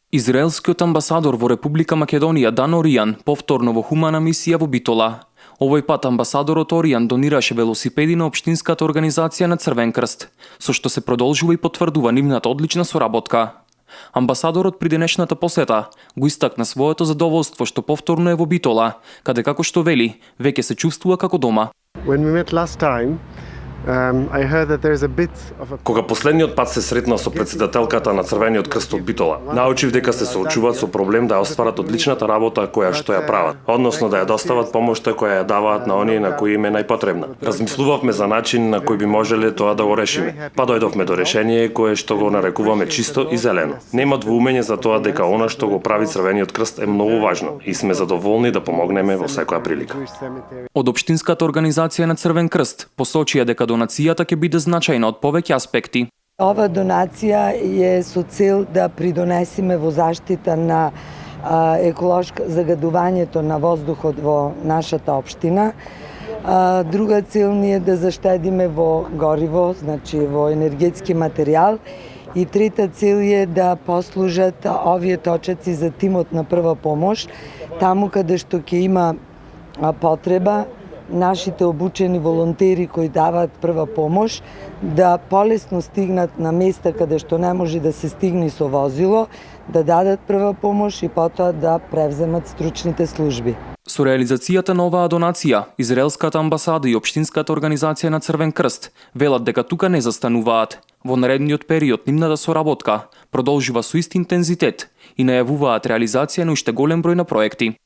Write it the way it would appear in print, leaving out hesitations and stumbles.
Израелскиот амбасадор во Република Македонија Дан Оријан повторно во хумана мисија во Битола. Овој пат амбасадорот Оријан донираше велосипеди на општинската организација на Црвен крст, со што се продолжува и потврдува нивната одлична соработка. Амбасадорот при денешната посета го истакна своето задоволство што повторно е во Битола, каде како што вели, веќе се чувствува како дома. When we met last time, I heard that there's a bit of a... Кога последниот пат се сретнав со претседателката на Црвениот крст од Битола, научив дека се соочуваат со проблем да ја остварат одличната работа која што ја прават, односно да ја достават помошта која ја даваат на оние на кои им е најпотребна. Размислувавме за начин на кој би можеле тоа да го решиме, па дојдовме до решение кое што го нарекуваме чисто и зелено. Нема двоумење за тоа дека она што го прави Црвениот крст е многу важно и сме задоволни да помогнеме во секоја прилика. Од општинската организација на Црвен крст посочија дека донацијата ќе биде значајна од повеќе аспекти. Ова донација е со цел да придонесеме во заштита на загадувањето на воздухот во нашата општина. Друга цел ни е да заштедиме во гориво, значи во енергетски материјал. И трета цел е да послужат овие точаци за тимот на прва помош, таму каде што ќе има потреба нашите обучени волонтери кои даваат прва помош да полесно стигнат на места каде што не може да се стигне со возило, да дадат прва помош и потоа да превземат стручните служби. Со реализацијата на оваа донација, Израелската амбасада и општинската организација на Црвен крст велат дека тука не застануваат. Во наредниот период нивната соработка продолжува со ист интензитет и најавуваат реализација на уште голем број на проекти.